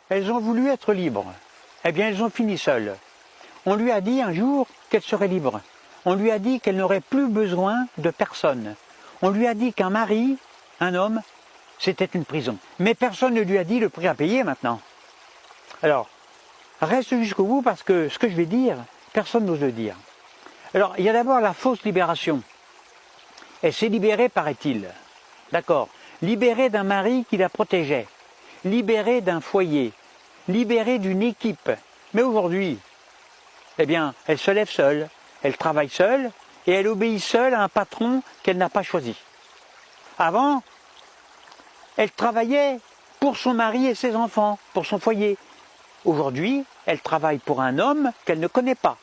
elles ont voulu être libres. Eh bien, elles ont fini seules. On lui a dit un jour qu'elle serait libre. On lui a dit qu'elle n'aurait plus besoin de personne. On lui a dit qu'un mari, un homme, c'était une prison. Mais personne ne lui a dit le prix à payer maintenant. Alors, reste jusqu'au bout parce que ce que je vais dire, personne n'ose le dire. Alors, il y a d'abord la fausse libération. Elle s'est libérée, paraît-il. D'accord. Libérée d'un mari qui la protégeait. Libérée d'un foyer. Libérée d'une équipe. Mais aujourd'hui, eh bien, elle se lève seule. Elle travaille seule et elle obéit seule à un patron qu'elle n'a pas choisi. Avant, elle travaillait pour son mari et ses enfants, pour son foyer. Aujourd'hui, elle travaille pour un homme qu'elle ne connaît pas,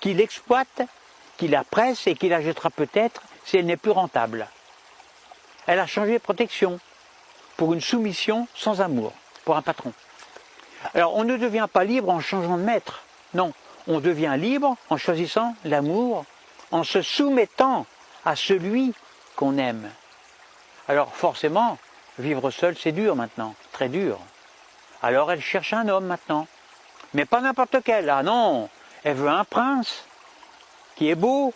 qui l'exploite, qui la presse et qui la jettera peut-être si elle n'est plus rentable. Elle a changé de protection pour une soumission sans amour, pour un patron. Alors, on ne devient pas libre en changeant de maître, non. On devient libre en choisissant l'amour, en se soumettant à celui qu'on aime. Alors forcément, vivre seul, c'est dur maintenant, très dur. Alors elle cherche un homme maintenant. Mais pas n'importe quel, ah non, elle veut un prince qui est beau,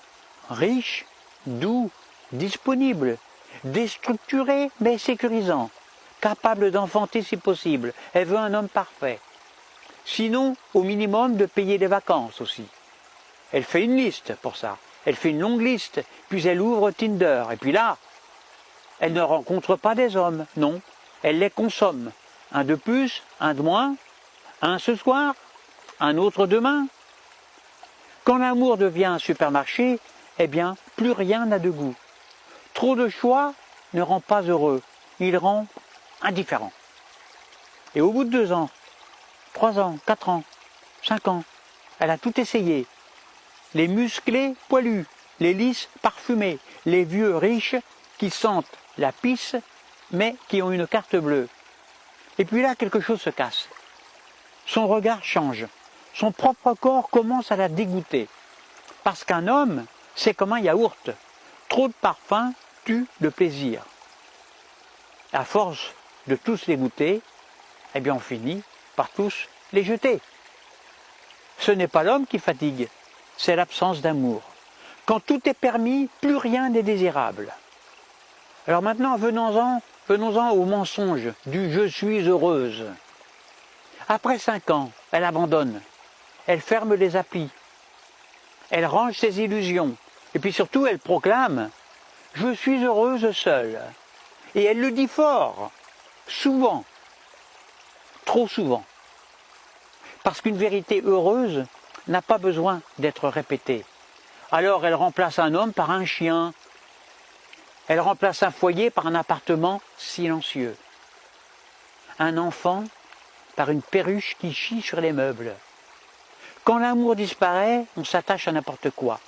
riche, doux, disponible, déstructuré mais sécurisant, capable d'enfanter si possible. Elle veut un homme parfait. Sinon, au minimum, de payer des vacances aussi. Elle fait une liste pour ça. Elle fait une longue liste, puis elle ouvre Tinder. Et puis là, elle ne rencontre pas des hommes, non. Elle les consomme. Un de plus, un de moins, un ce soir, un autre demain. Quand l'amour devient un supermarché, eh bien, plus rien n'a de goût. Trop de choix ne rend pas heureux. Il rend indifférent. Et au bout de 2 ans, 3 ans, 4 ans, 5 ans, elle a tout essayé. Les musclés poilus, les lisses parfumées, les vieux riches qui sentent la pisse, mais qui ont une carte bleue. Et puis là, quelque chose se casse. Son regard change. Son propre corps commence à la dégoûter. Parce qu'un homme, c'est comme un yaourt. Trop de parfum tue le plaisir. À force de tous les goûter, eh bien on finit par tous les jeter. Ce n'est pas l'homme qui fatigue, c'est l'absence d'amour. Quand tout est permis, plus rien n'est désirable. Alors maintenant, venons-en au mensonge du « je suis heureuse ». Après 5 ans, elle abandonne, elle ferme les applis, elle range ses illusions, et puis surtout elle proclame « je suis heureuse seule ». Et elle le dit fort, souvent, trop souvent. Parce qu'une vérité heureuse n'a pas besoin d'être répétée. Alors elle remplace un homme par un chien. Elle remplace un foyer par un appartement silencieux. Un enfant par une perruche qui chie sur les meubles. Quand l'amour disparaît, on s'attache à n'importe quoi.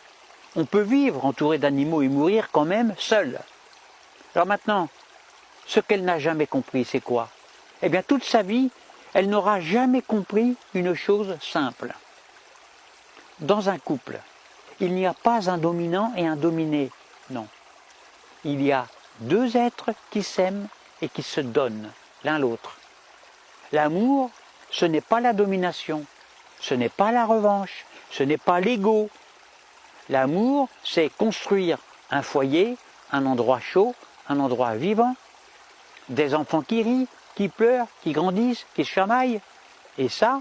On peut vivre entouré d'animaux et mourir quand même seul. Alors maintenant, ce qu'elle n'a jamais compris, c'est quoi? Eh bien, toute sa vie, elle n'aura jamais compris une chose simple. Dans un couple, il n'y a pas un dominant et un dominé, non. Il y a 2 êtres qui s'aiment et qui se donnent l'un l'autre. L'amour, ce n'est pas la domination, ce n'est pas la revanche, ce n'est pas l'ego. L'amour, c'est construire un foyer, un endroit chaud, un endroit vivant, des enfants qui rient, qui pleurent, qui grandissent, qui se chamaillent. Et ça,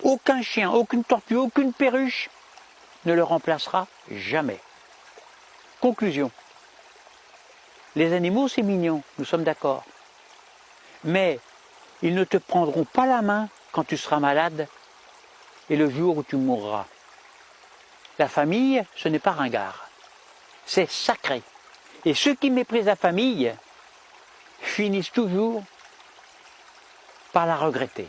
aucun chien, aucune tortue, aucune perruche ne le remplacera jamais. Conclusion. Les animaux, c'est mignon, nous sommes d'accord. Mais ils ne te prendront pas la main quand tu seras malade et le jour où tu mourras. La famille, ce n'est pas ringard. C'est sacré. Et ceux qui méprisent la famille finissent toujours par la regretter.